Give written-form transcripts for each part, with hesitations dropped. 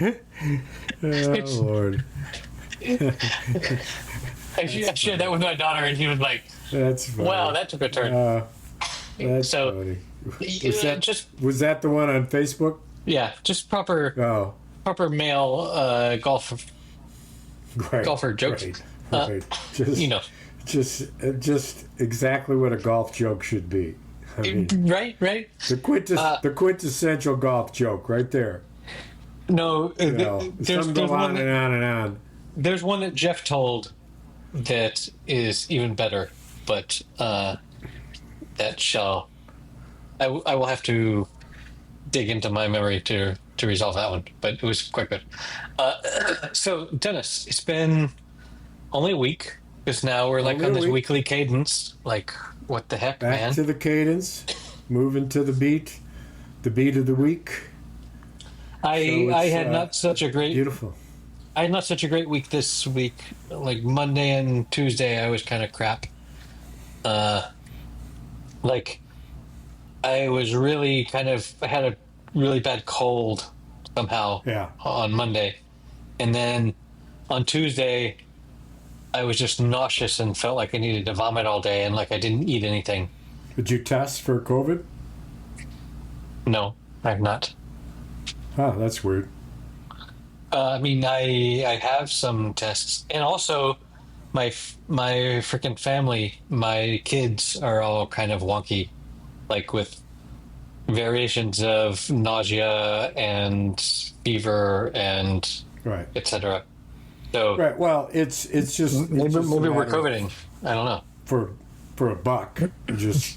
Oh, Lord. I shared that with my daughter, and she was like, That's funny. "Wow, that took a turn." That's So, funny. just Was that the one on Facebook? yeah, just proper Oh, male right, golfer jokes. right, right. You know, Just exactly what a golf joke should be. I mean, right. the quintessential golf joke, right there. No, You know, some go on and on and on. there's one that Jeff told that is even better, but that shall I will have to dig into my memory to resolve that one. But it was quite good. So Dennis, it's been only a week because now we're like Only on a this week. weekly cadence. Like, what the heck, Back man? to the cadence, moving to the beat of the week. I had not such a great Beautiful. I had not such a great week this week. Like Monday and Tuesday, I was kind of crap. Like I was really I had a really bad cold somehow. Yeah. On Monday, and then on Tuesday, I was just nauseous and felt like I needed to vomit all day, and like I didn't eat anything. Did you test for COVID? No, I have not. Oh, that's weird. I mean, I have some tests, and also my freaking family, my kids are all kind of wonky, like with variations of nausea and fever and Right. etc. So Right. Well, it's just maybe a we're matter of- COVIDing. I don't know. for a buck. Just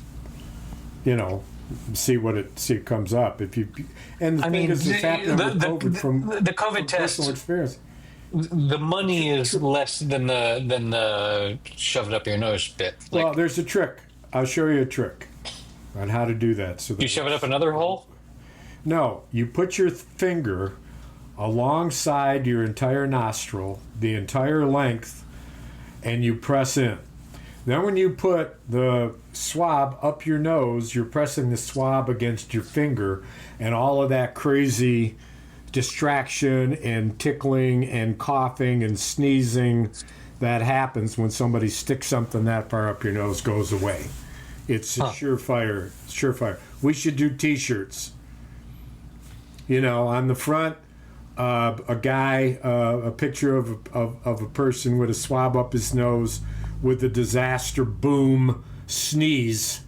see it comes up. If you and the I thing mean, is, it's happening with COVID from the COVID test. personal experience. The money is less than the shove it up your nose bit. Like, Well, there's a trick. I'll show you a trick on how to do that. So you shove it up another hole. No, you put your finger alongside your entire nostril, the entire length, and you press in. Then when you put the swab up your nose, you're pressing the swab against your finger, and all of that crazy distraction and tickling and coughing and sneezing that happens when somebody sticks something that far up your nose goes away. It's a surefire. We should do T-shirts. On the front, a guy, a picture of a person with a swab up his nose with a disaster boom sneeze,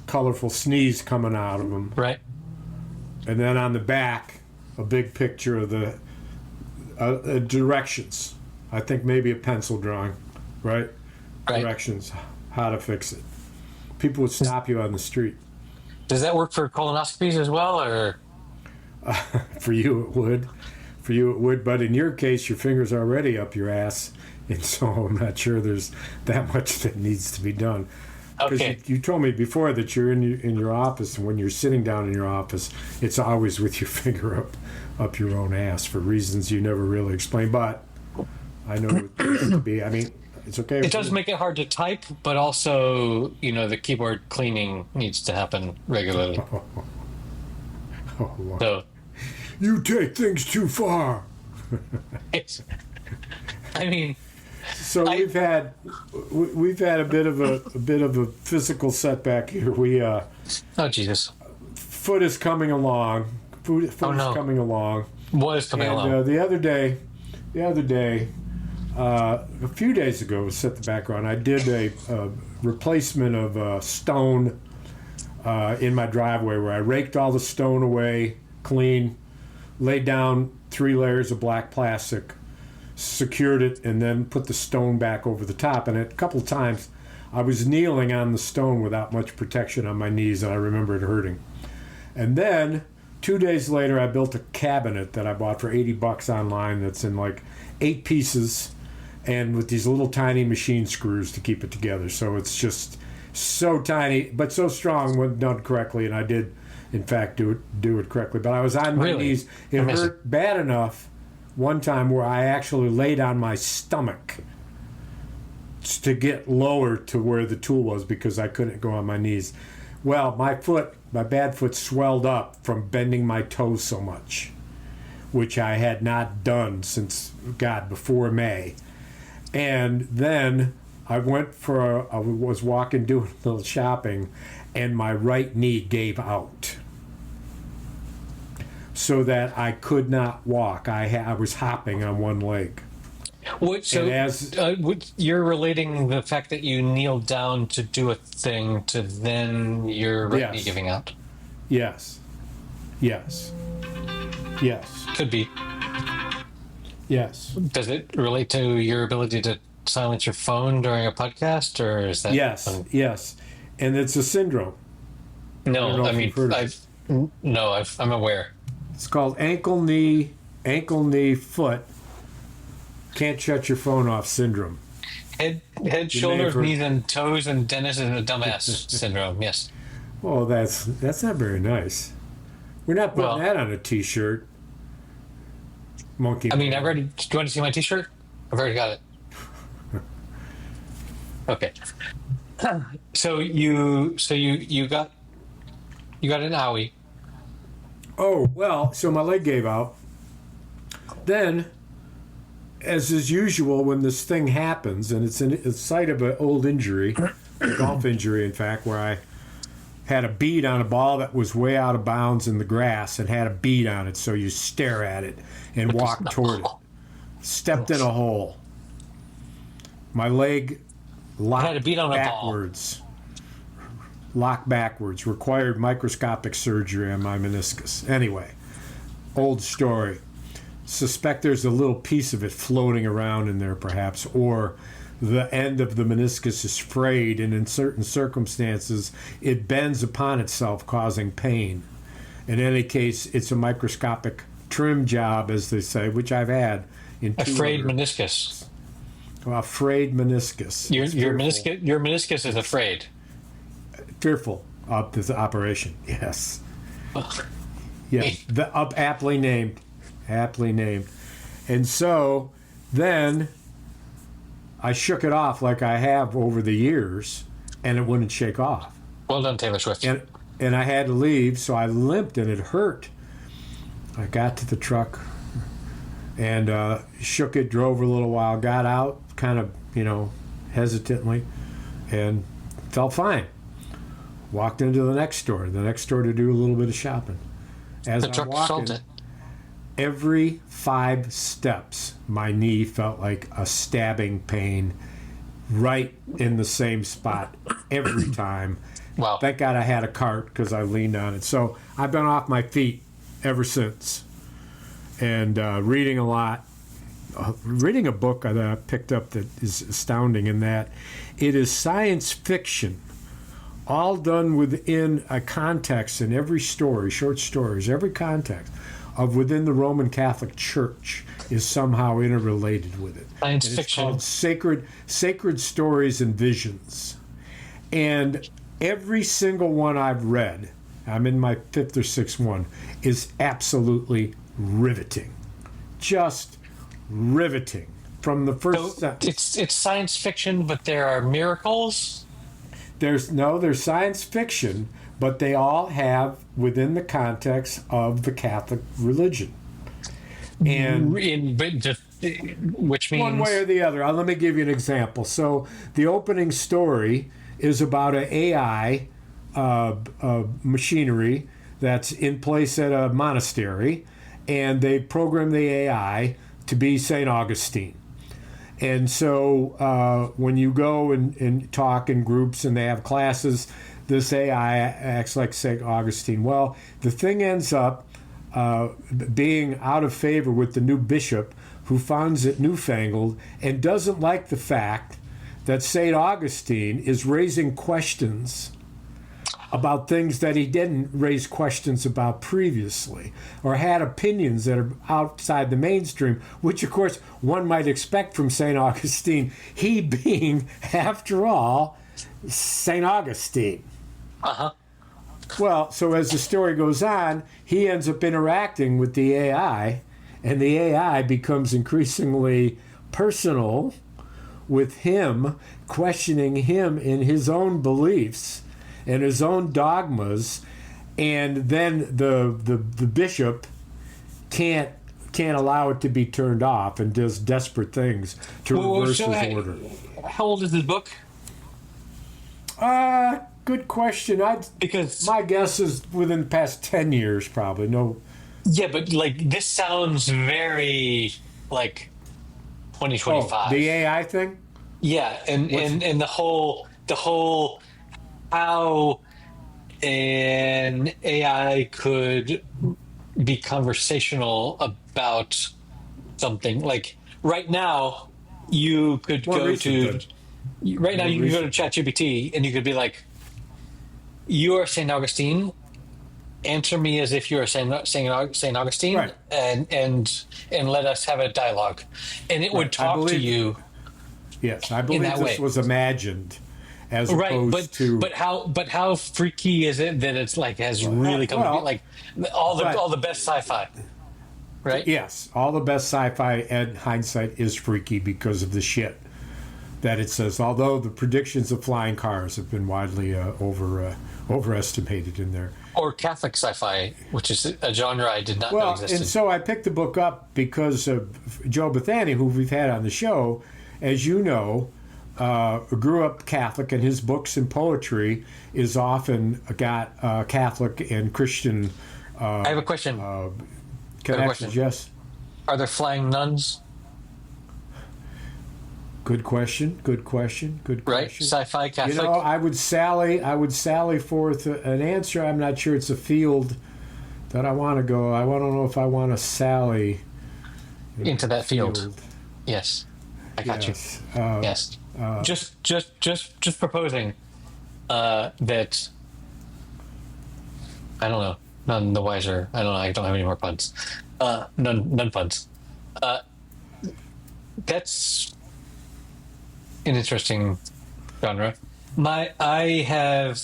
colorful sneeze coming out of him. Right. And then on the back, a big picture of the directions. I think maybe a pencil drawing, right? Directions, how to fix it. People would stop you on the street. Does that work for colonoscopies as well, or? For you, it would. But in your case, your finger's already up your ass, and so I'm not sure there's that much that needs to be done. Because Okay. you told me before that you're in your office, and when you're sitting down in your office, it's always with your finger up your own ass for reasons you never really explained. But I know it could be. I mean, it's okay. It does make it hard to type, but also, the keyboard cleaning needs to happen regularly. Oh, Lord. So, You take things too far. I mean, So we've had a bit of a physical setback here. oh Jesus, Foot is coming along. Foot is coming along. what is coming And along? the other day, a few days ago, set the background. I did a replacement of a stone in my driveway where I raked all the stone away, clean, laid down 3 layers of black plastic, secured it, and then put the stone back over the top. And a couple of times I was kneeling on the stone without much protection on my knees, and I remember it hurting. And then 2 days later, I built a cabinet that I bought for $80 online that's in like 8 pieces and with these little tiny machine screws to keep it together. So it's just so tiny but so strong when done correctly, and I did in fact do it correctly. But I was on my knees. It Amazing. hurt bad enough one time where I actually laid on my stomach to get lower to where the tool was because I couldn't go on my knees. Well, my bad foot swelled up from bending my toes so much. which I had not done since, God, before May. And then I was walking, doing a little shopping, and my right knee gave out, so that I could not walk. I was hopping on one leg. You're relating the fact that you kneeled down to do a thing to then your right knee giving out? Yes. Could be. Yes. Does it relate to your ability to silence your phone during a podcast, or is that? Yes. And it's a syndrome. No, I'm aware. It's called ankle knee foot. Can't shut your phone off syndrome. Head, shoulders, knees, and toes, and Dennis is a dumbass syndrome. Yes. Oh, that's not very nice. We're not putting that on a T-shirt. Monkey. I mean, I've already. Do you want to see my T-shirt? I've already got it. Okay. So you got an owie. Oh well, so my leg gave out. Then, as is usual, when this thing happens, and it's a site of an old injury, a golf injury, in fact, where I had a bead on a ball that was way out of bounds in the grass and had a bead on it, so you stare at it and walk toward it. Stepped in a hole. My leg locked backwards. Locked backwards. Required microscopic surgery on my meniscus. Anyway, old story. Suspect there's a little piece of it floating around in there, perhaps, or the end of the meniscus is frayed, and in certain circumstances, it bends upon itself, causing pain. In any case, it's a microscopic trim job, as they say, which I've had in a frayed meniscus. A frayed meniscus. Your meniscus is afraid. Fearful of this operation. Yes. Yes. Aptly named. And so then I shook it off like I have over the years, and it wouldn't shake off. Well done, Taylor Swift. And I had to leave, so I limped, and it hurt. I got to the truck and shook it, drove a little while, got out, kind of, hesitantly, and felt fine. Walked into the next store to do a little bit of shopping. As I'm walking, every 5 steps, my knee felt like a stabbing pain right in the same spot every time. Wow. Thank God I had a cart because I leaned on it. So I've been off my feet ever since. And reading a lot. Reading a book that I picked up that is astounding in that it is science fiction, all done within a context in every story, short stories, every context of within the Roman Catholic Church is somehow interrelated with it. Science and fiction. It's called Sacred Stories and Visions. And every single one I've read, I'm in my 5th or 6th one, is absolutely riveting. Just riveting. From the first sentence. It's science fiction, but there are miracles? There's science fiction, but they all have within the context of the Catholic religion. And which means one way or the other. Let me give you an example. So the opening story is about an AI machinery that's in place at a monastery, and they program the AI to be St. Augustine. And so when you go and talk in groups and they have classes, this AI acts like St. Augustine. Well, the thing ends up being out of favor with the new bishop, who finds it newfangled and doesn't like the fact that St. Augustine is raising questions about things that he didn't raise questions about previously, or had opinions that are outside the mainstream, which of course one might expect from St. Augustine, he being, after all, St. Augustine. Uh-huh. Well, so as the story goes on, he ends up interacting with the AI, and the AI becomes increasingly personal with him, questioning him in his own beliefs and his own dogmas, and then the bishop can't can't allow it to be turned off and does desperate things to reverse his order. How old is this book? Good question. Because my guess is within the past 10 years, probably. No. Yeah, but like this sounds very like 2025. Oh, the AI thing? Yeah, and the whole how an AI could be conversational about something. Like right now, you could go to ChatGPT and you could be like, "You are Saint Augustine. Answer me as if you are Saint Augustine, right. and let us have a dialogue," and it would talk to you. Yes, I believe this was imagined, as opposed to. But how freaky is it that it's like has really come to be like all the best sci-fi, right? Yes, all the best sci-fi in hindsight is freaky because of the shit that it says. Although the predictions of flying cars have been widely overestimated in there. Or Catholic sci-fi, which is a genre I did not know existed. And so I picked the book up because of Joe Bethany, who we've had on the show. As you know, grew up Catholic, and his books and poetry is often got Catholic and Christian. I have a question. Connections. Yes. Are there flying nuns? Good question. Right, sci-fi Catholic. You know, I would sally forth an answer. I'm not sure it's a field that I want to go. I don't know if I want to sally into that field. Yes, I got you. Yes, just proposing that. I don't know. None the wiser. I don't know. I don't have any more puns. None puns. That's an interesting genre. I have.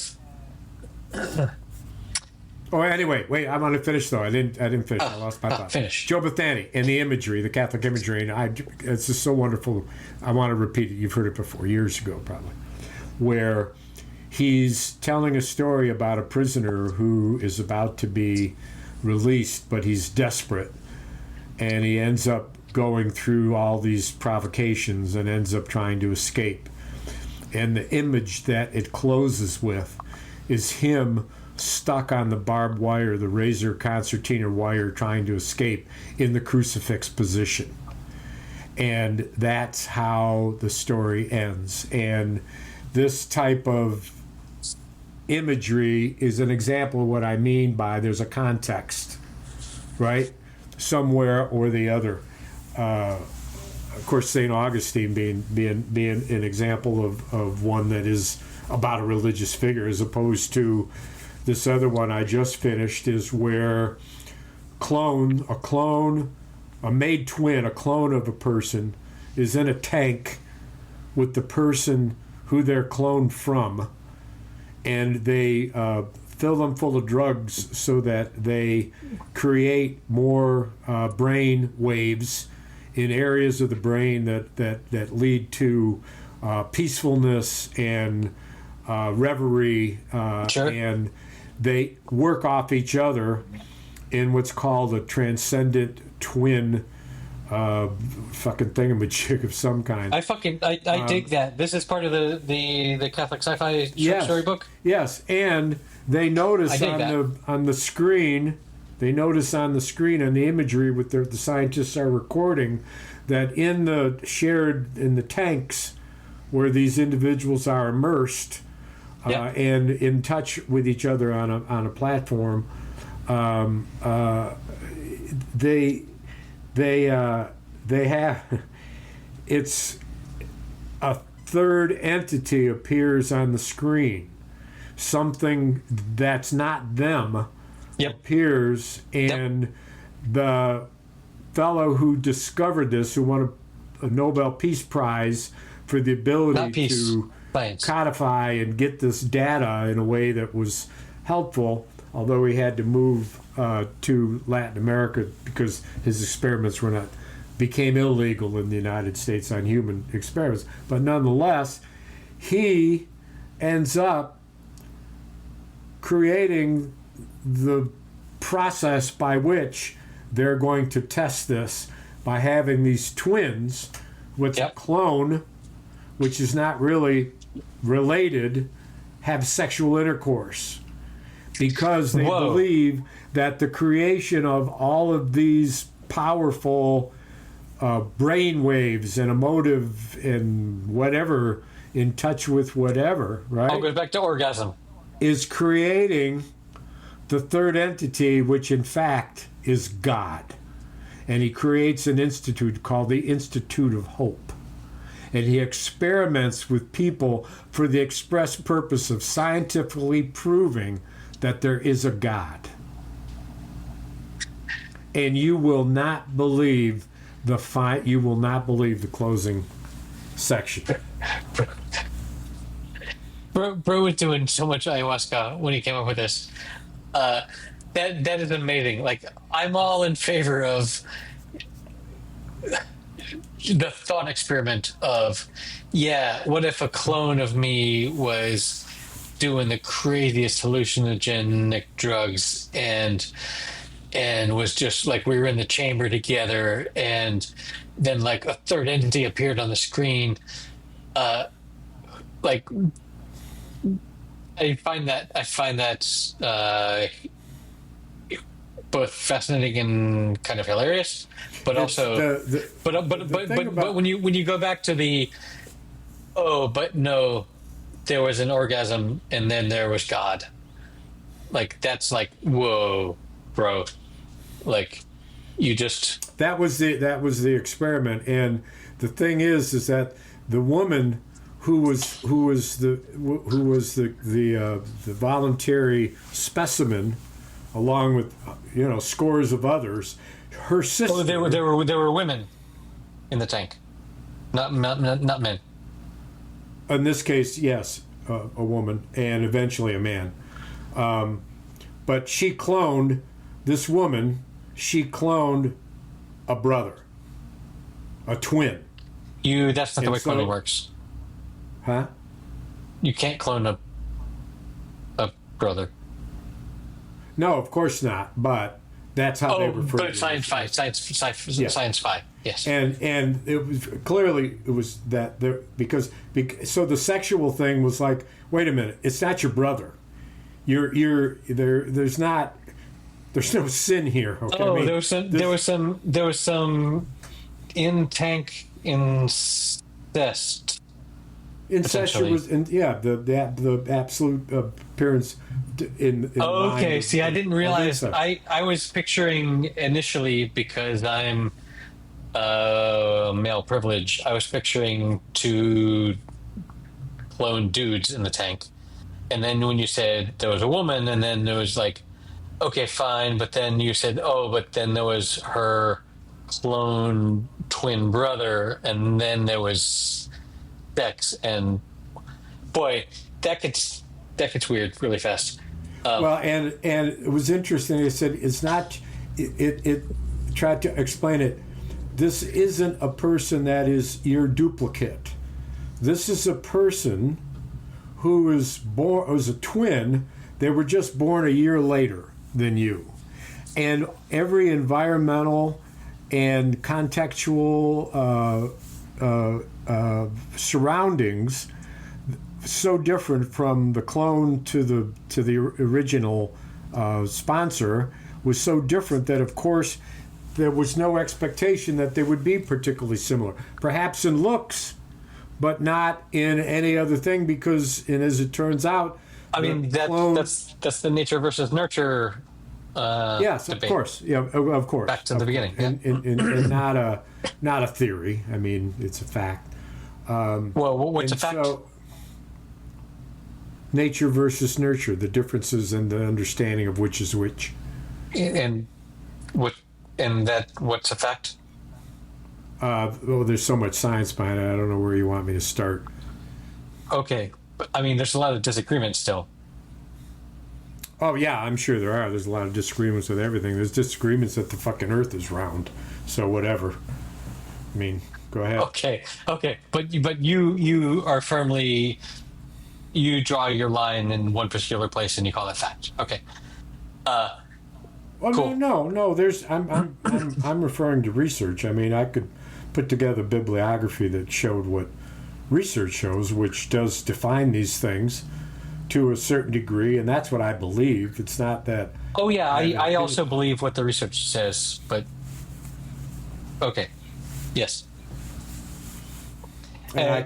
Oh, anyway, wait. I want to finish though. I didn't finish. I lost my thought. Finish. Joe Bethany and the imagery, the Catholic imagery, and it's just so wonderful. I want to repeat it. You've heard it before, years ago, probably, where he's telling a story about a prisoner who is about to be released, but he's desperate, and he ends up going through all these provocations and ends up trying to escape. And the image that it closes with is him stuck on the barbed wire, the razor concertina wire, trying to escape in the crucifix position. And that's how the story ends. And this type of imagery is an example of what I mean by there's a context, right? Somewhere or the other. Of course, St. Augustine being an example of one that is about a religious figure, as opposed to this other one I just finished, is where a made twin, a clone of a person, is in a tank with the person who they're cloned from, and they fill them full of drugs so that they create more brain waves in areas of the brain that lead to peacefulness and reverie, Sure. and they work off each other in what's called a transcendent twin fucking thingamajig of some kind. I dig that. This is part of the Catholic sci-fi short story book. Yes, and they notice on the screen. They notice on the screen and the imagery with the scientists are recording that in the tanks where these individuals are immersed and in touch with each other on a platform, they have it's a third entity appears on the screen, something that's not them. Appears, and the fellow who discovered this, who won a Nobel Peace Prize for the ability to codify and get this data in a way that was helpful, although he had to move to Latin America because his experiments became illegal in the United States on human experiments. But nonetheless, he ends up creating the process by which they're going to test this by having these twins with a clone, which is not really related, have sexual intercourse. Because they believe that the creation of all of these powerful brain waves and emotive and whatever, in touch with whatever, right? I'll go back to orgasm. Is creating the third entity, which in fact is God. And he creates an institute called the Institute of Hope. And he experiments with people for the express purpose of scientifically proving that there is a God. And you will not believe the closing section. Bro was doing so much ayahuasca when he came up with this. That is amazing. Like, I'm all in favor of the thought experiment of, what if a clone of me was doing the craziest hallucinogenic drugs and was just like, we were in the chamber together, and then like a third entity appeared on the screen. Like, I find that both fascinating and kind of hilarious, but also but when you go back to the but no, there was an orgasm and then there was God. Like, that's like, whoa, bro. Like, you just that was the experiment. And the thing is that the woman who was the voluntary specimen, along with scores of others, her sister. Oh, there were women in the tank, not men. In this case, yes, a woman, and eventually a man. But she cloned this woman. She cloned a brother, a twin. That's not the way cloning works. Huh? You can't clone a brother. No, of course not. But that's how they refer to it. But sci-fi, science-fi, yes. And it was clearly that there because so the sexual thing was like, wait a minute, it's not your brother. You're there. There's no sin here. Okay? Oh, there was some in tank incest. Incest was, the absolute appearance in okay, see, I didn't realize. I was picturing initially, because I'm male privilege, I was picturing two clone dudes in the tank. And then when you said there was a woman, and then there was like, okay, fine, but then you said, but then there was her clone twin brother, and then there was sex, and boy, that gets weird really fast. And it was interesting. It said it's not. It tried to explain it. This isn't a person that is your duplicate. This is a person who was a twin. They were just born a year later than you, and every environmental and contextual surroundings so different from the clone to the original sponsor was so different that, of course, there was no expectation that they would be particularly similar. Perhaps in looks, but not in any other thing, because, and as it turns out, I mean, that's the nature versus nurture. Yes, debate. Of course. Yeah, of course. Back to the beginning, and not a theory. I mean, it's a fact. What's a fact? So, nature versus nurture, the differences in the understanding of which is which. And what's a fact? There's so much science behind it. I don't know where you want me to start. Okay, but I mean, there's a lot of disagreement still. Oh yeah, I'm sure there are. There's a lot of disagreements with everything. There's disagreements that the fucking Earth is round. So whatever. I mean, go ahead. Okay. But you are firmly, you draw your line in one particular place and you call it fact. Okay. Well, Cool. no. I'm referring to research. I mean, I could put together bibliography that showed what research shows, which does define these things to a certain degree, and that's what I believe. It's not that. Oh yeah, I have an I opinion. also believe what the research says, but okay. Yes. And I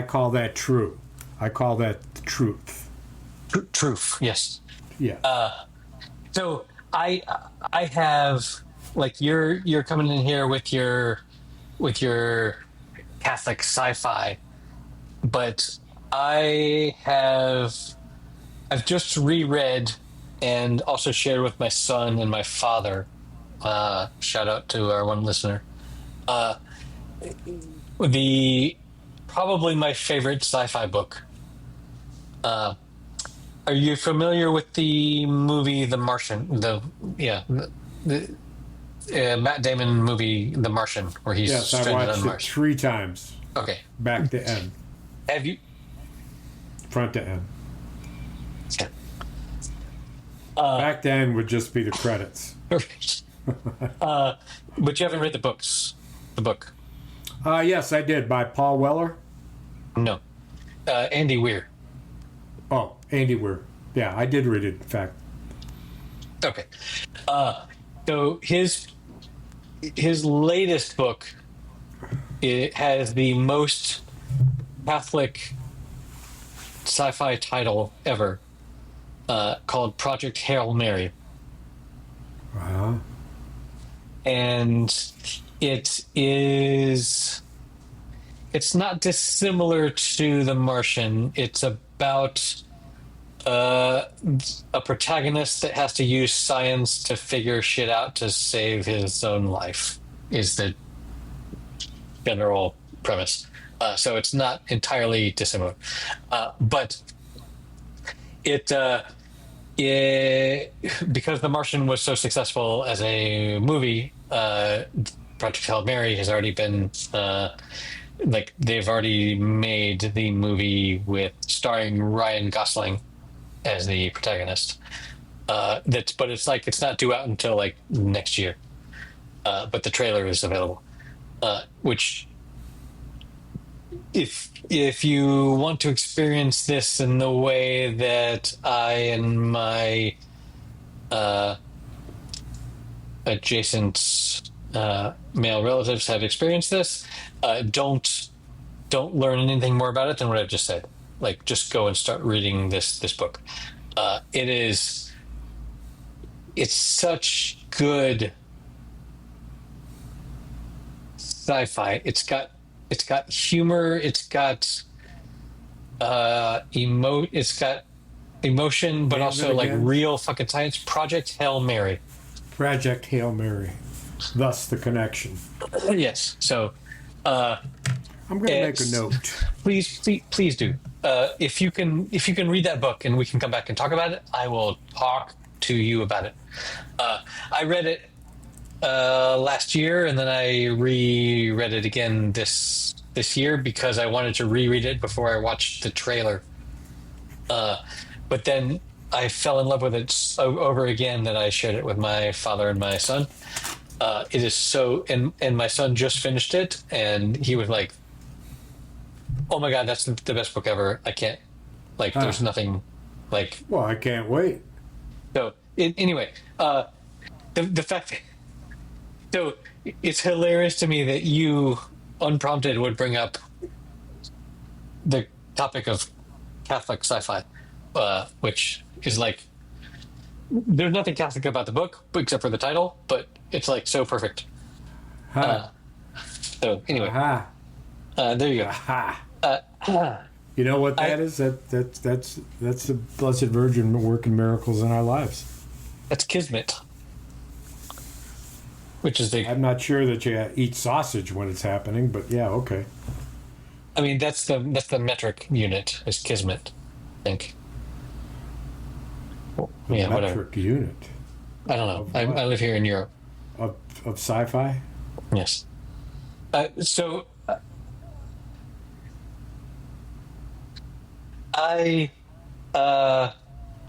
call that true. I call that the truth. Truth. Yes. Yeah. So I have like you're coming in here with your Catholic sci-fi, but I've just reread and also shared with my son and my father. Shout out to our one listener. Uh, the Probably my favorite sci-fi book. Uh, are you familiar with the movie The Martian? The Matt Damon movie The Martian, where he's Yes, I stranded on watched it Mars. 3 times, Okay, back to end, have you? front to end. Yeah. Back to end would just be the credits. But you haven't read the books. The book. Yes, I did, by Paul Weller. No. Andy Weir. Oh, Andy Weir. Yeah, I did read it, in fact. Okay. So his latest book, it has the most Catholic sci-fi title ever, called Project Hail Mary, Uh-huh. and it's not dissimilar to The Martian. It's about a protagonist that has to use science to figure shit out to save his own life, is the general premise. So it's not entirely dissimilar, but it because The Martian was so successful as a movie. Project Hail Mary has already been they've already made the movie with starring Ryan Gosling as the protagonist. But it's not due out until like next year. But the trailer is available. Which, if you want to experience this in the way that I and my adjacent male relatives have experienced this, don't learn anything more about it than what I've just said. Like, just go and start reading this book. It's such good sci-fi. It's got humor. It's got It's got emotion, but Name also it like again? real fucking science. Project Hail Mary. Project Hail Mary. Thus the connection. Yes. So I'm going to make a note. please do. If you can read that book and we can come back and talk about it, I will talk to you about it. I read it last year, and then I reread it again this year because I wanted to reread it before I watched the trailer. But then I fell in love with it so over again that I shared it with my father and my son. It is so, and my son just finished it, and he was like, "Oh my god, that's the best book ever!" I can't, there's nothing, Well, I can't wait. So anyway, the fact that, so it's hilarious to me that you unprompted would bring up the topic of Catholic sci-fi, which is like, there's nothing Catholic about the book except for the title, but it's like so perfect. Ha. So anyway, Ha. there you go. Ha. You know what that is? That's the Blessed Virgin working miracles in our lives. That's Kismet, which is I'm not sure that you eat sausage when it's happening, but yeah, okay. I mean, that's the metric unit is Kismet, I think. Well, yeah, whatever. Metric unit I don't know. Of I what? live here in Europe. of sci-fi. Yes. So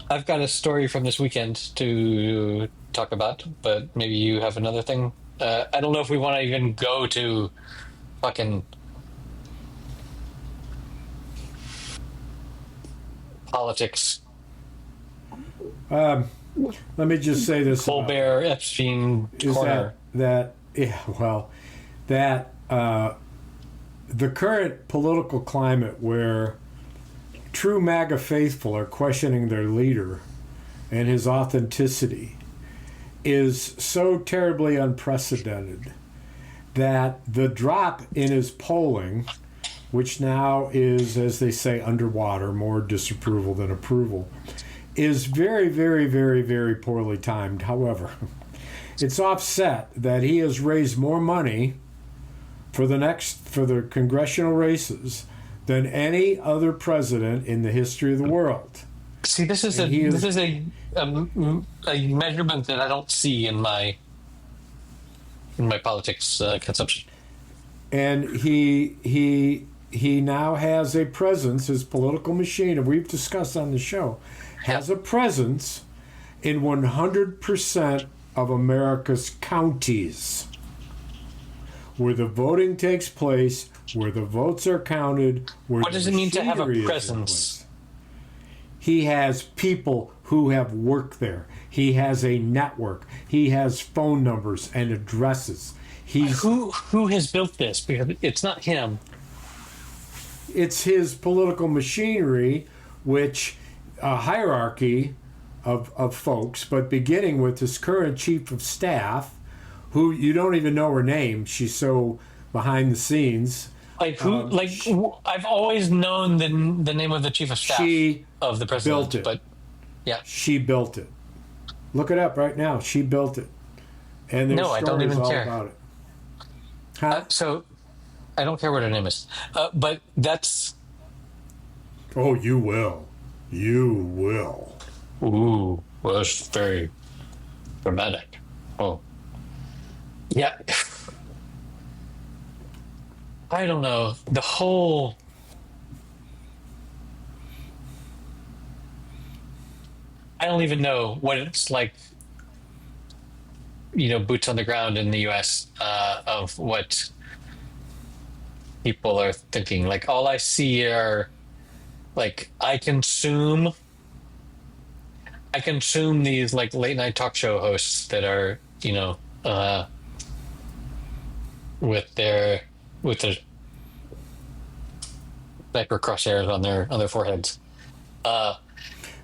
I've got a story from this weekend to talk about, but maybe you have another thing. I don't know if we want to even go to fucking politics. Let me just say this: Colbert, Epstein, corner. that the current political climate where true MAGA faithful are questioning their leader and his authenticity is so terribly unprecedented that the drop in his polling, which now is, as they say, underwater, more disapproval than approval, is very, very, very, very poorly timed. However, it's offset that he has raised more money for the congressional races than any other president in the history of the world. See, this is a measurement that I don't see in my politics consumption. And he now has a presence. His political machine, and we've discussed on the show, has a presence in 100% of America's counties, where the voting takes place, where the votes are counted, where what does it mean to have a presence? He has people who have worked there. He has a network. He has phone numbers and addresses. Who has built this? Because it's not him. It's his political machinery, which a hierarchy of folks, but beginning with his current chief of staff, who you don't even know her name. She's so behind the scenes. I've always known the name of the chief of staff of the president. Built it. But yeah, she built it. Look it up right now. She built it, and there's I don't even all care about it. Huh? So I don't care what her name is, but that's. Oh, you will. You will. Ooh, well, that's very dramatic. Oh, yeah. I don't know. The whole. I don't even know what it's like, boots on the ground in the U.S. Of what people are thinking. Like, all I see are, like, I consume these, like, late night talk show hosts that are, with their sniper crosshairs on their foreheads.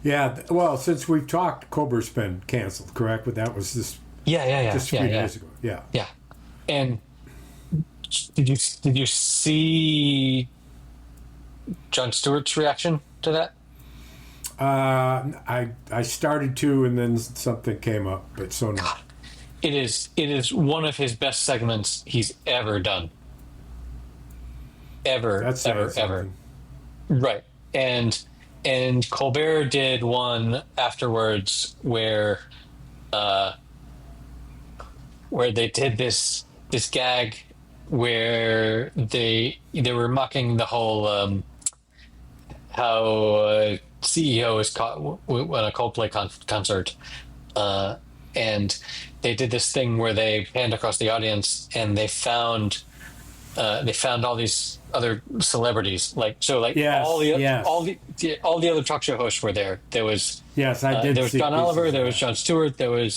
Yeah, well, since we've talked, Cobra's been canceled, correct? But that was just a few days ago. Yeah. And did you see Jon Stewart's reaction to that? I started to, and then something came up, but so no. It is one of his best segments he's ever done. Ever. Right. And Colbert did one afterwards where they did this gag where they were mocking the whole how CEO is caught at a Coldplay concert, and they did this thing where they panned across the audience and they found all these other celebrities, all the other talk show hosts were there. There was I did. There was John Oliver. There was Jon Stewart. There was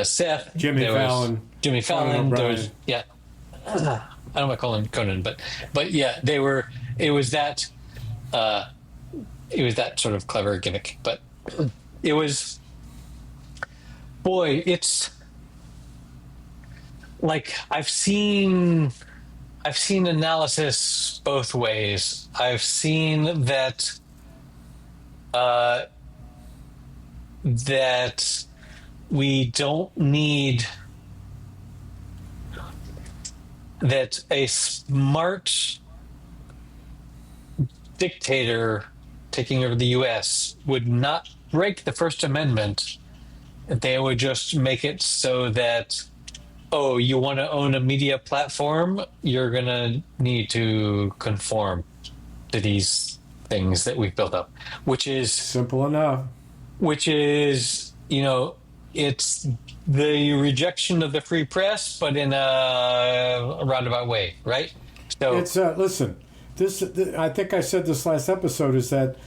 Seth. Jimmy Fallon. There was I don't want to call him Conan, but yeah, they were. It was that sort of clever gimmick, but it was. Boy, it's like I've seen analysis both ways. I've seen that that we don't need that a smart dictator taking over the U.S. would not break the First Amendment. They would just make it so that, oh, you want to own a media platform? You're going to need to conform to these things that we've built up, which is simple enough. Which is, it's the rejection of the free press, but in a roundabout way, right? So It's listen. I think I said this last episode is that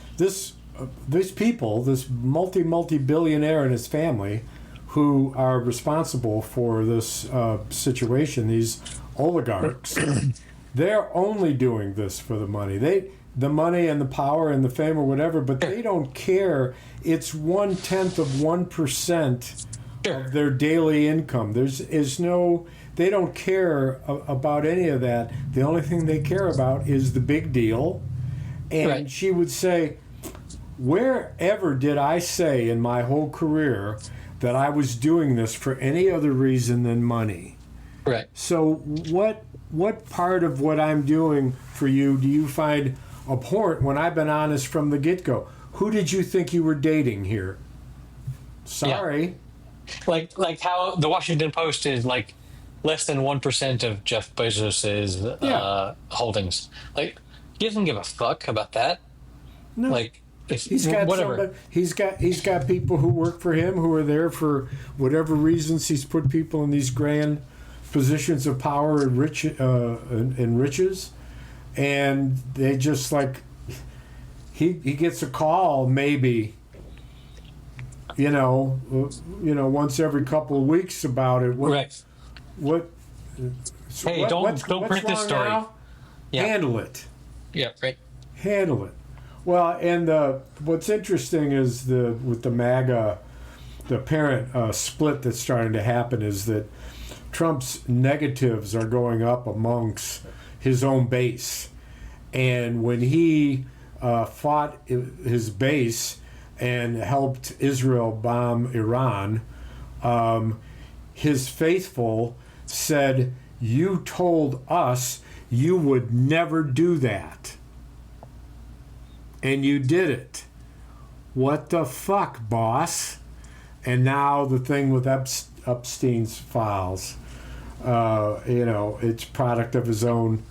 these people, this multi billionaire and his family, who are responsible for this situation, these oligarchs, they're only doing this for the money. The money and the power and the fame or whatever, but they don't care. It's 1/10 of 1% of their daily income. They don't care about any of that. The only thing they care about is the big deal. And Right. she would say, wherever did I say in my whole career that I was doing this for any other reason than money? right. So what part of what I'm doing for you do you find abhorrent when I've been honest from the get-go? Who did you think you were dating here? Sorry. Like how the Washington Post is like less than 1% of Jeff Bezos's holdings. Like he doesn't give a fuck about that. No. Like He's got whatever. he's got people who work for him who are there for whatever reasons. He's put people in these grand positions of power and riches, and they just like he gets a call maybe once every couple of weeks about it. Right. What? Hey, don't print this wrong story. now? Yeah. Handle it. Yeah. Right. Handle it. Well, and what's interesting is with the MAGA, the apparent split that's starting to happen is that Trump's negatives are going up amongst his own base, and when he fought his base and helped Israel bomb Iran, his faithful said, "You told us you would never do that. And you did it. What the fuck, boss?" And now the thing with Epstein's files, it's product of his own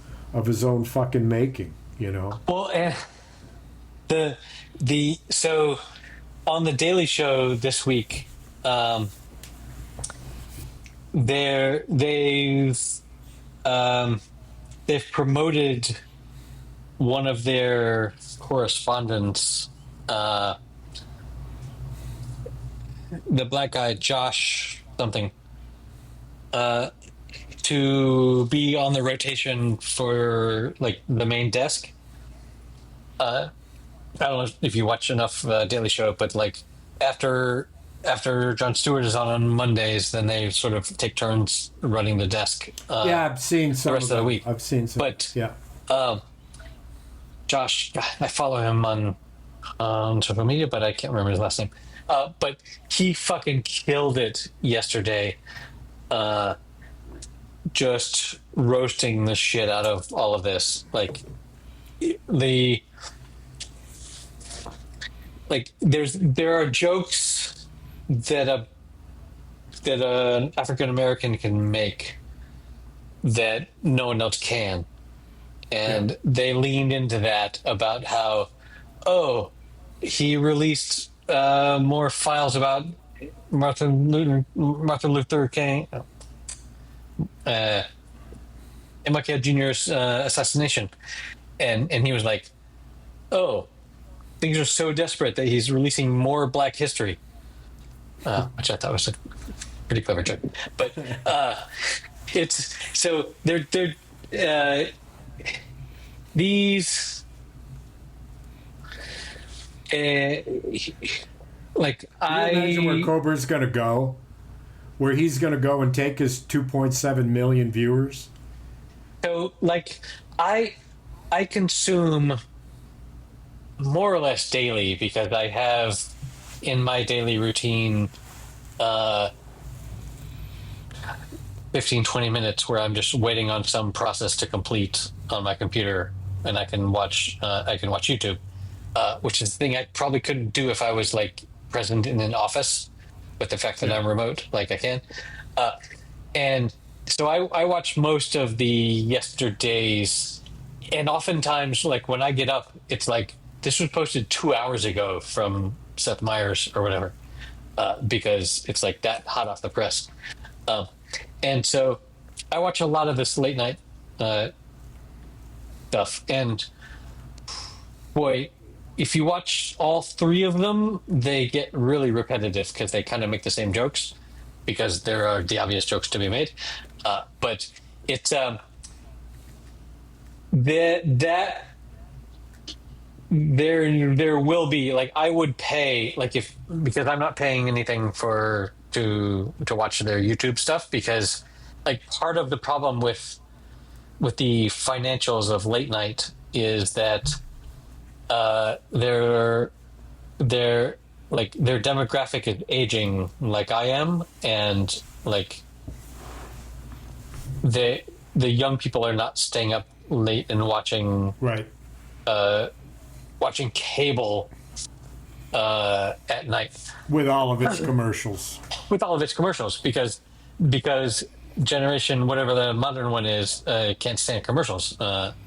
fucking making, Well, and so on the Daily Show this week, they've promoted one of their correspondents, the black guy Josh something, to be on the rotation for like the main desk. I don't know if you watch enough Daily Show, but like after Jon Stewart is on Mondays, then they sort of take turns running the desk. Yeah, I've seen some the rest of the week. I've seen some. But yeah, Josh, I follow him on social media, but I can't remember his last name. But he fucking killed it yesterday, just roasting the shit out of all of this. There are jokes that an African American can make that no one else can. And they leaned into that about how, he released more files about Martin Luther King, MLK Jr.'s assassination, and he was like, things are so desperate that he's releasing more Black history, which I thought was a pretty clever joke. But it's so they're these like Can you imagine where Cobra's going to go, where he's going to go and take his 2.7 million viewers. So like I consume more or less daily because I have in my daily routine 15-20 minutes where I'm just waiting on some process to complete on my computer, and I can watch YouTube, which is the thing I probably couldn't do if I was like present in an office. But the fact that I'm remote, like I can, and so I watch most of the yesterday's, and oftentimes like when I get up, it's like this was posted 2 hours ago from Seth Meyers or whatever, because it's like that hot off the press. Um, and so I watch a lot of this late night stuff. And boy, if you watch all three of them, they get really repetitive because they kind of make the same jokes because there are the obvious jokes to be made. But it's that there will be, like, I would pay, like, if, because I'm not paying anything to watch their YouTube stuff, because like part of the problem with the financials of late night is that they're like their demographic is aging like I am, and like the young people are not staying up late and watching Right. watching cable at night With all of its commercials. with all of its commercials, because generation whatever the modern one is can't stand commercials,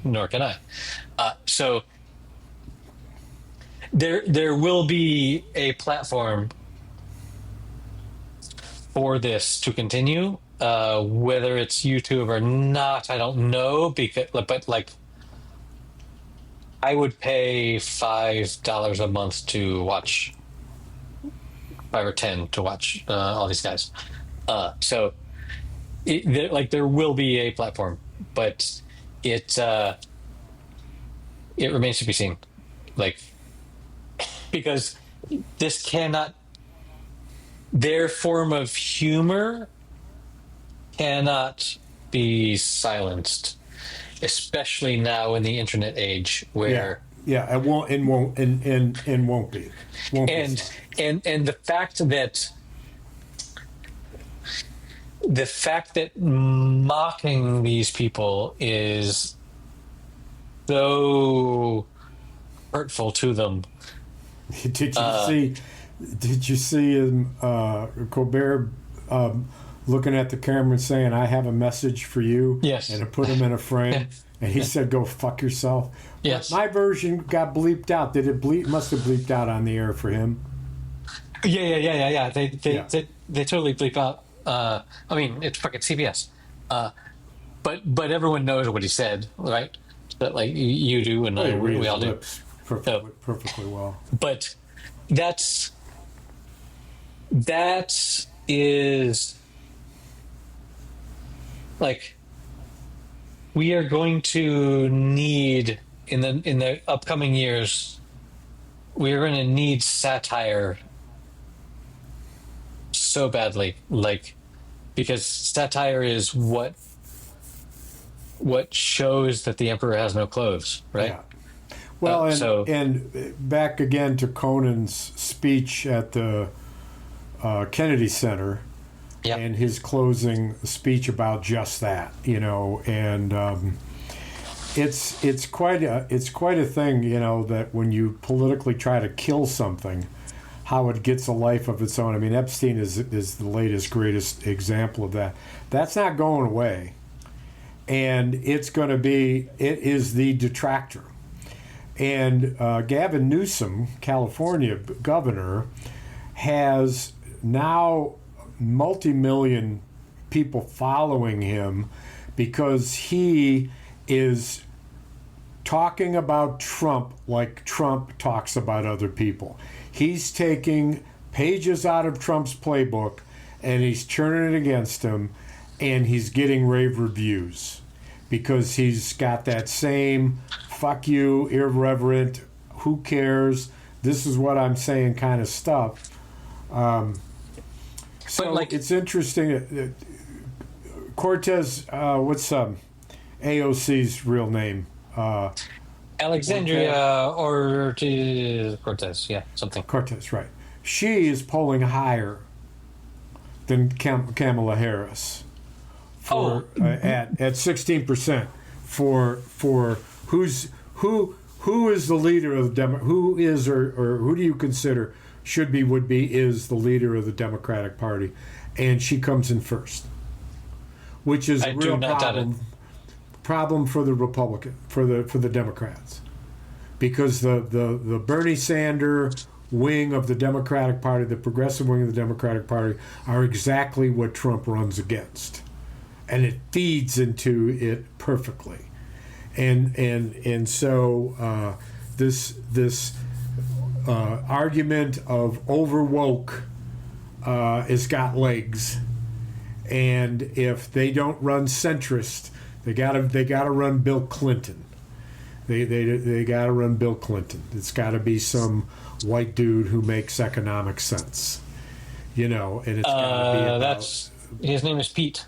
nor can I. So there will be a platform for this to continue, whether it's YouTube or not, I don't know, but like I would pay $5 a month to watch, 5 or 10 to watch all these guys. So there will be a platform, but it remains to be seen. Like, because this cannot, their form of humor cannot be silenced, especially now in the internet age where It won't be. Won't be and the fact that mocking these people is so hurtful to them. Did you see him, Colbert looking at the camera and saying, "I have a message for you"? Yes. And to put him in a frame, and he said, "Go fuck yourself." Yes. But my version got bleeped out. Did it bleep? Must have bleeped out on the air for him. Yeah. They totally bleep out. I mean, it's fucking CBS. But everyone knows what he said, right? That, like, you do, and we all do. Perfectly well. But that is like, we are going to need in the upcoming years, we are going to need satire so badly, like, because satire is what shows that the emperor has no clothes, right? Yeah. Well, and back again to Conan's speech at the Kennedy Center, and his closing speech about just that, and it's quite a thing, that when you politically try to kill something, how it gets a life of its own. I mean, Epstein is the latest, greatest example of that. That's not going away, and it is the detractor. And Gavin Newsom, California governor, has now multi-million people following him because he is talking about Trump like Trump talks about other people. He's taking pages out of Trump's playbook and he's turning it against him, and he's getting rave reviews because he's got that same fuck you, irreverent, who cares, this is what I'm saying kind of stuff. So it's interesting. Cortez, what's AOC's real name? Alexandria Ortiz Cortez, something. Cortez, right. She is polling higher than Kamala Harris at 16% for who is the leader of the who is or who do you consider would be is the leader of the Democratic Party, and she comes in first, which is a real problem for the Republican for the Democrats, because the Bernie Sanders wing of the Democratic Party, the progressive wing of the Democratic Party, are exactly what Trump runs against, and it feeds into it perfectly. And so this argument of over woke has got legs, and if they don't run centrist, they gotta run Bill Clinton. They gotta run Bill Clinton. It's got to be some white dude who makes economic sense, and it's got to be about. His name is Pete.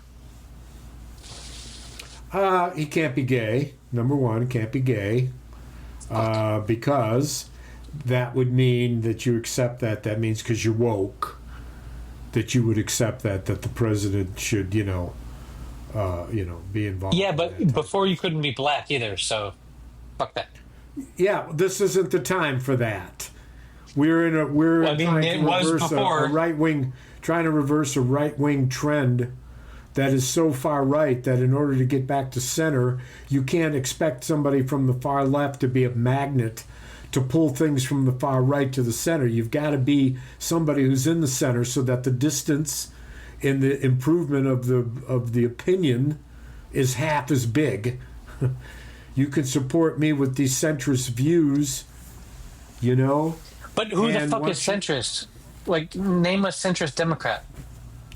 He can't be gay. Number one, can't be gay, because that would mean that you accept that. That means because you're woke, that you would accept that the president should, be involved. Yeah, but before you couldn't be black either, so fuck that. Yeah, this isn't the time for that. We're trying to reverse a right wing trend that is so far right that in order to get back to center, you can't expect somebody from the far left to be a magnet to pull things from the far right to the center. You've got to be somebody who's in the center so that the distance in the improvement of the opinion is half as big. You can support me with these centrist views, But who the fuck is centrist? Like, name a centrist Democrat.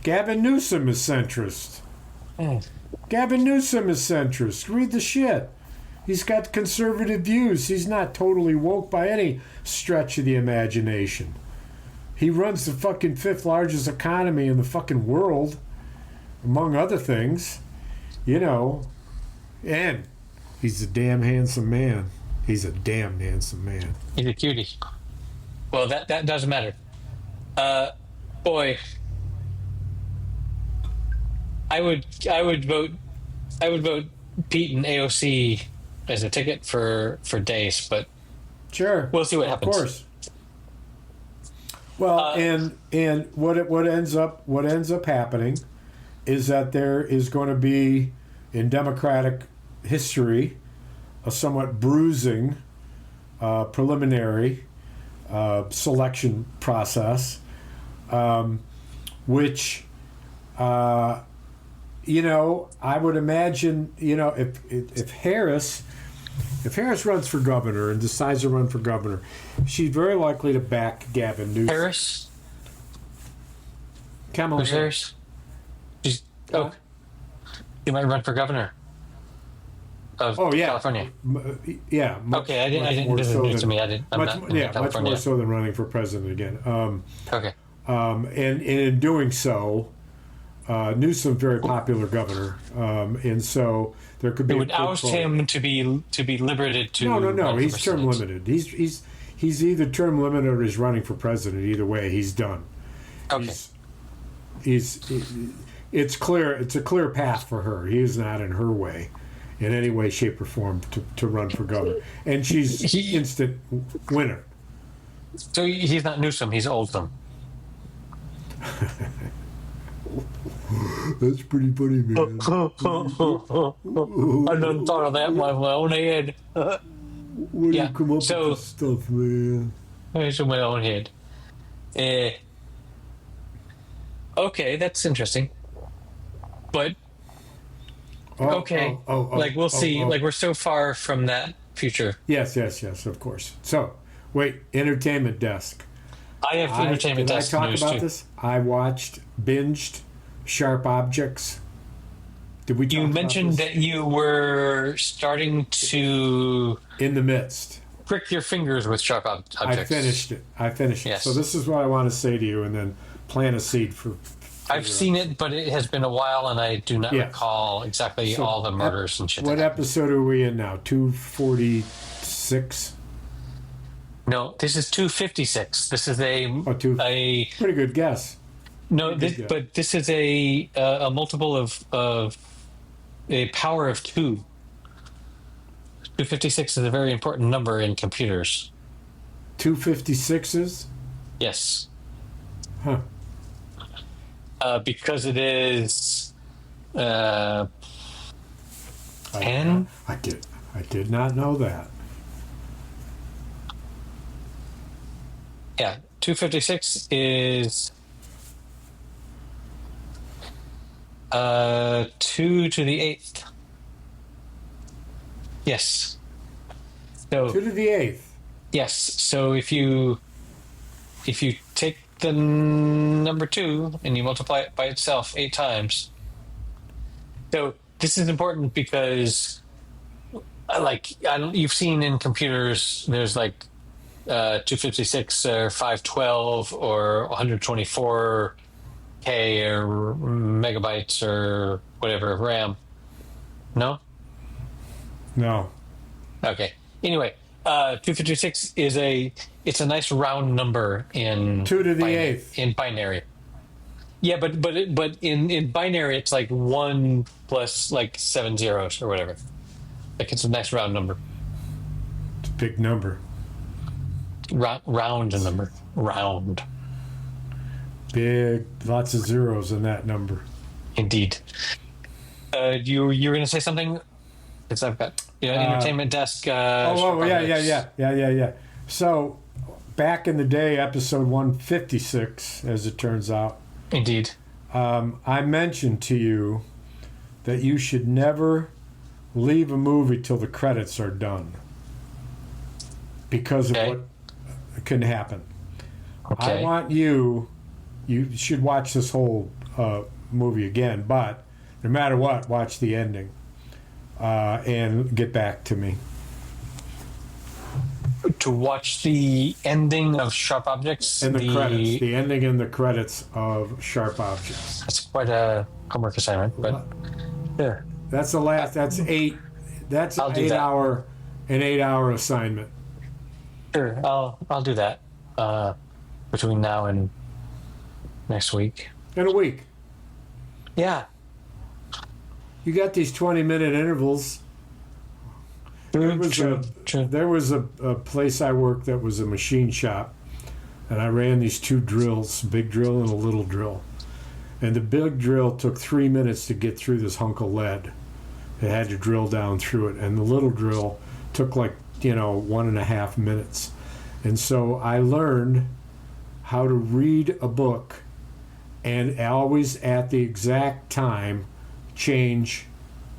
Gavin Newsom is centrist. Gavin Newsom is centrist. Read the shit. He's got conservative views. He's not totally woke by any stretch of the imagination. He runs the fucking fifth largest economy in the fucking world, among other things, and he's a damn handsome man. He's a damn handsome man. He's a cutie. Well, that doesn't matter. Boy, I would vote Pete and AOC as a ticket for Dace, but sure, we'll see what happens. Of course. Well, and what ends up happening is that there is going to be in Democratic history a somewhat bruising preliminary selection process, which I would imagine if Harris runs for governor and decides to run for governor, she's very likely to back Gavin Newsom. Harris? Kamala Harris? She's you might run for governor of California. Yeah. Okay, I didn't. This is new to me. I'm much more so than running for president again. Okay. And in doing so, Newsom very popular governor, and so there could be. It would oust him to be liberated to. No. He's term limited. He's either term limited or he's running for president. Either way, he's done. Okay. It's clear. It's a clear path for her. He is not in her way, in any way, shape, or form to run for governor, and she's instant winner. So he's not Newsom. He's Oldham. That's pretty funny, man. I done thought of that with my own head. Where do you come up with this stuff, man? It's in my own head. Okay, that's interesting. But we'll see. Like, we're so far from that future. Yes, of course. So, wait, entertainment desk. I have entertainment desk. Did I talk about this? I binged Sharp Objects. Did we talk about this? You mentioned that you were starting to... In the midst. Prick your fingers with Sharp Objects. I finished it. Yes. So this is what I want to say to you, and then plant a seed for I've seen it, but it has been a while, and I do not recall exactly all the murders and shit. What episode are we in now? 246? No, this is 256. This is a pretty good guess. No, but this is a multiple of a power of 2. 256 is a very important number in computers. 256s? Yes. Huh. Because it is 10. I did not know that. Yeah, 256 is 2 to the 8th. Yes. So 2 to the 8th. yes. So if you take the number 2 and you multiply it by itself 8 times. So this is important because you've seen in computers there's like 256 or 512 or 124K or megabytes or whatever of RAM. No? No. Okay. Anyway, 256 it's a nice round number in 2 to the 8th. in binary. Yeah, but in binary it's like 1 plus like 7 zeros or whatever. Like it's a nice round number. It's a big number. Round number. Round. Big, lots of zeros in that number. Indeed. You were going to say something? Because I've got entertainment desk. Yeah. So, back in the day, episode 156, as it turns out, Indeed. I mentioned to you that you should never leave a movie till the credits are done because of what can happen. Okay. I want you should watch this whole movie again, but no matter what, watch the ending and get back to me. To watch the ending of Sharp Objects? And the credits. The ending and the credits of Sharp Objects. That's quite a homework assignment, but yeah. That's the last, that's 8, that's I'll do an 8-hour assignment. Sure, I'll do that between now and next week. In a week. Yeah. You got these 20-minute intervals. True. There was a place I worked that was a machine shop, and I ran these 2 drills, big drill and a little drill. And the big drill took 3 minutes to get through this hunk of lead. It had to drill down through it. And the little drill took 1.5 minutes. And so I learned how to read a book and always at the exact time change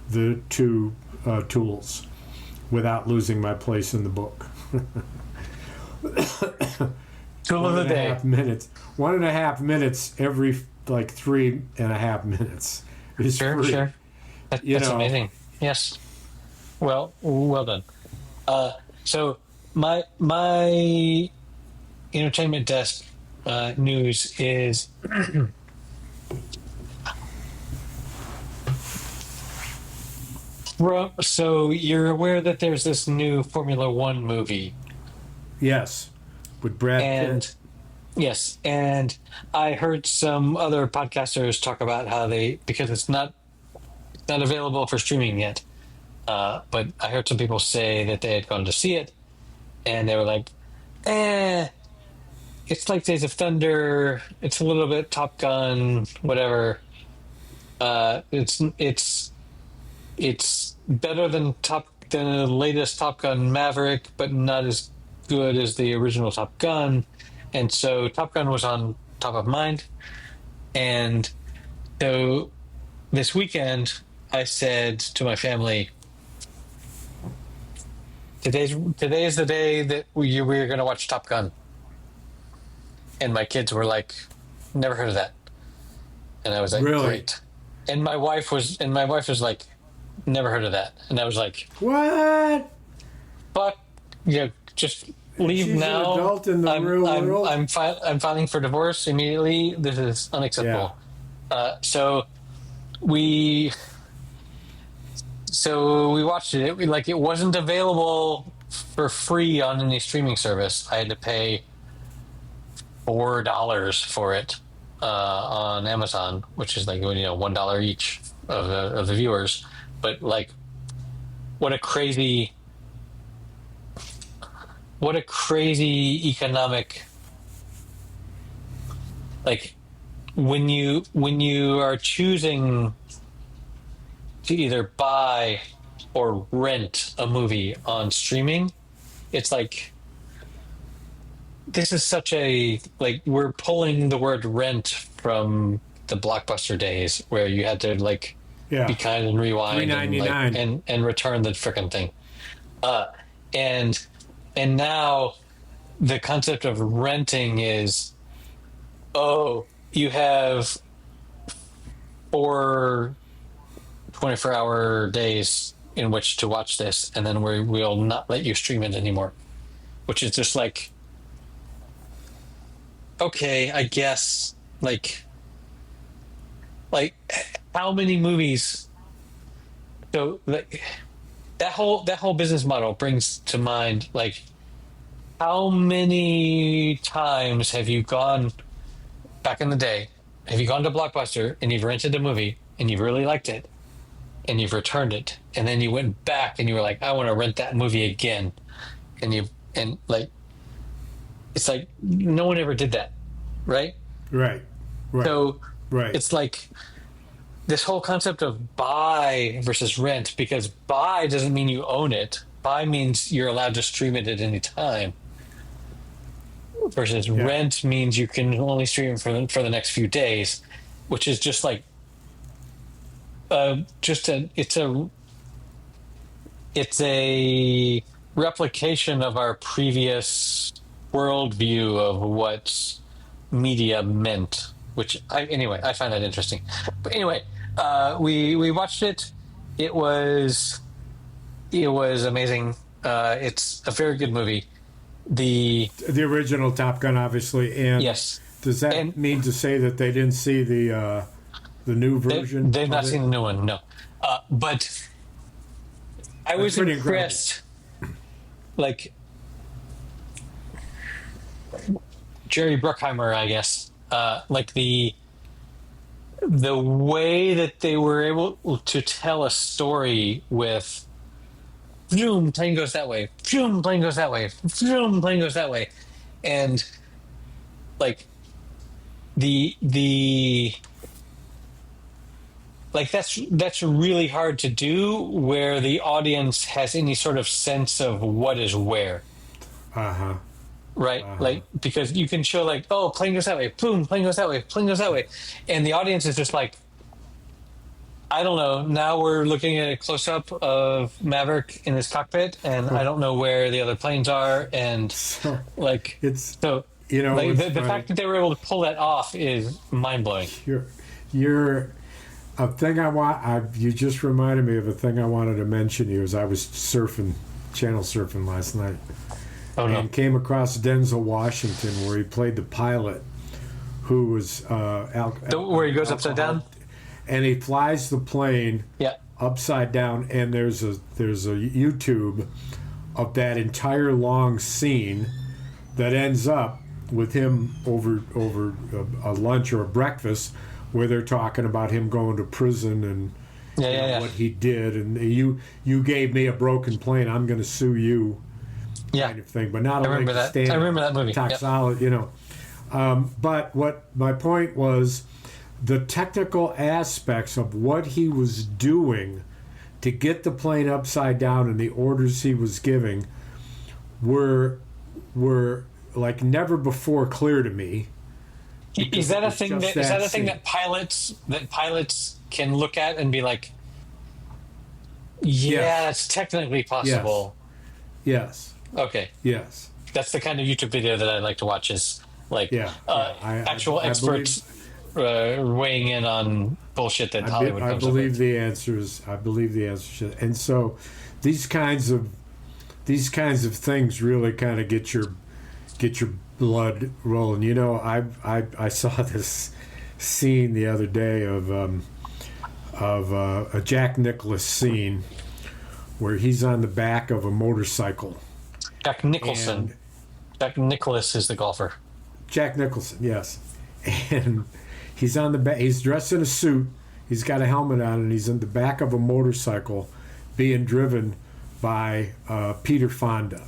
the 2 tools without losing my place in the book. Tool of the day. 1.5 minutes every 3.5 minutes. Sure. That's amazing. Yes. Well done. So my entertainment desk news is so you're aware that there's this new Formula One movie. Yes, with Brad Pitt. Yes, and I heard some other podcasters talk about how because it's not available for streaming yet, but I heard some people say that they had gone to see it, and they were like, it's like Days of Thunder, it's a little bit Top Gun, whatever. It's better than the latest Top Gun Maverick, but not as good as the original Top Gun. And so Top Gun was on top of mind. And so this weekend, I said to my family, today is the day that we're going to watch Top Gun. And my kids were like, never heard of that. And I was like, really? Great. And my wife was like, never heard of that. And I was like, what? But just leave She's now. An adult in the real world. I'm filing for divorce immediately. This is unacceptable. Yeah. So we watched it. It wasn't available for free on any streaming service. I had to pay $4 for it on Amazon, which is $1 each of the viewers. But what a crazy economic, when you are choosing to either buy or rent a movie on streaming, it's this is such a like we're pulling the word rent from the Blockbuster days where you had to like be Yeah, kind and rewind and like $3.99. and return the frickin' thing. Uh, and and now the concept of renting is, oh, you have 4 24-hour days in which to watch this, and then we'll not let you stream it anymore, which is just like, okay, I guess, like how many movies? So like that whole business model brings to mind like how many times have you gone back in the day? Have you gone to Blockbuster and you've rented a movie and you've really liked it and you've returned it, and then you went back and you were like, I want to rent that movie again, and like it's like no one ever did that, right? Right, right, So right. it's like this whole concept of buy versus rent, because buy doesn't mean you own it. Buy means you're allowed to stream it at any time. Versus Yeah, rent means you can only stream it for the next few days, which is just like just a it's a replication of our previous worldview of what media meant. Which I find that interesting. But anyway, we watched it. It was amazing. It's a very good movie. The the original Top Gun, obviously. And Yes, does that and mean to say that they didn't see the new version they've of not it? seen the new one, no. But I That's was pretty incredible. impressed. Like Jerry Bruckheimer, I guess. Like the way that they were able to tell a story with zoom, plane goes that way, zoom, plane goes that way, zoom, plane goes that way, and like the like that's really hard to do where the audience has any sort of sense of what is where, Uh huh. right? Uh huh. Like because you can show like, oh, plane goes that way, boom, plane goes that way, plane goes that way, and the audience is just like, I don't know. Now we're looking at a close up of Maverick in his cockpit, and I don't know where the other planes are, and So like it's so like it's the funny. fact that they were able to pull that off is mind blowing. You're you're a thing I want. You just reminded me of a thing I wanted to mention to you. As I was channel surfing last night, Oh no. and came across Denzel Washington, where he played the pilot, who was Where he goes upside down? and he flies the plane Yeah. upside down. And there's a YouTube of that entire long scene that ends up with him over a lunch or a breakfast where they're talking about him going to prison and Yeah, yeah, yeah. what he did, and you gave me a broken plane, I'm going to sue you, Yeah. kind of thing. But not I a remember leg to that. stand I remember that movie. Yep. toxology, But what my point was, the technical aspects of what he was doing to get the plane upside down and the orders he was giving were like never before clear to me. Is that a It's thing just that is that a that thing scene. that pilots can look at and be like, yeah, Yes. that's technically possible. Yes. Okay. Yes. That's the kind of YouTube video that I like to watch, is like Yeah. actual I experts weighing in on bullshit that Hollywood I comes up believe with. the answer is I believe the answer is, and so these kinds of things really kind of get your blood rolling. I saw this scene the other day of a Jack Nicklaus scene where he's on the back of a motorcycle. Jack Nicholson. And Jack Nicholas is the golfer. Jack Nicholson, yes, and he's on the back. He's dressed in a suit. He's got a helmet on, and he's in the back of a motorcycle, being driven by Peter Fonda.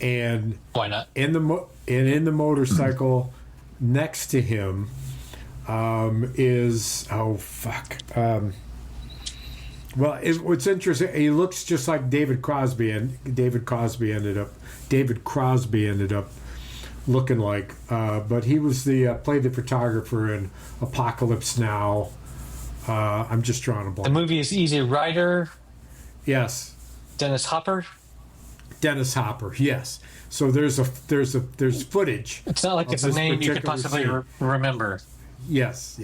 And Why not? in the motorcycle next to him is what's interesting, he looks just like David Crosby ended up looking like. But he was played the photographer in Apocalypse Now. I'm just drawing a blank. The movie is Easy Rider. Yes. Dennis Hopper. Dennis Hopper. Yes. So there's footage. It's not like it's a name you could possibly remember. Yes.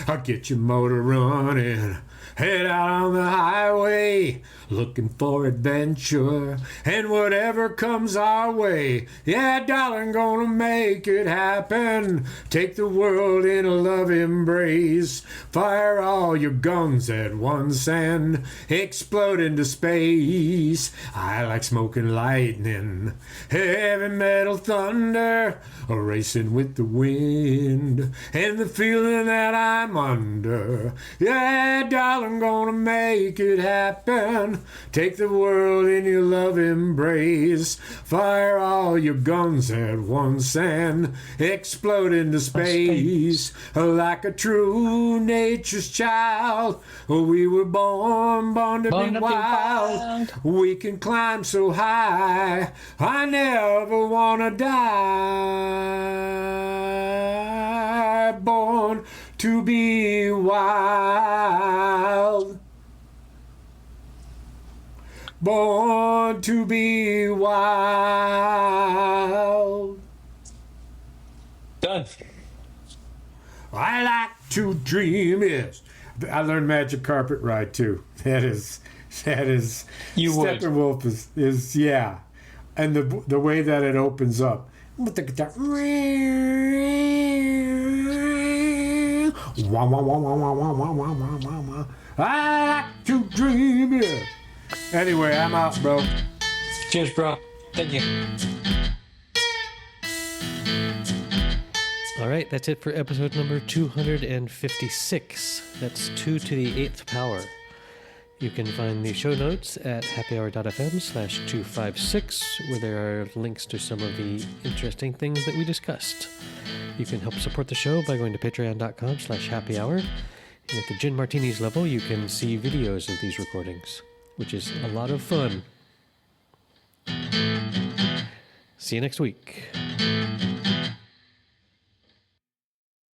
I'll get your motor running. Head out on the highway, looking for adventure, and whatever comes our way. Yeah, darling, gonna make it happen. Take the world in a love embrace. Fire all your guns at once and explode into space. I like smoking lightning, heavy metal thunder, racing with the wind, and the feeling that I'm under. Yeah, darling, I'm gonna make it happen. Take the world in your love embrace. Fire all your guns at once and explode into space. Like a true nature's child, we were born to be wild. We can climb so high, I never wanna die. Born to be wild. Born to be wild. Done. I like to dream. Yes, I learned Magic Carpet Ride too. That is. You would. Steppenwolf is yeah, and the way that it opens up with the guitar. I like to dream. Yeah. Anyway, I'm out, bro. Cheers, bro. Thank you. All right, that's it for episode number 256. That's 2 to the 8th power. You can find the show notes at happyhour.fm/256, where there are links to some of the interesting things that we discussed. You can help support the show by going to patreon.com/happyhour. And at the Gin Martinis level, you can see videos of these recordings, which is a lot of fun. See you next week.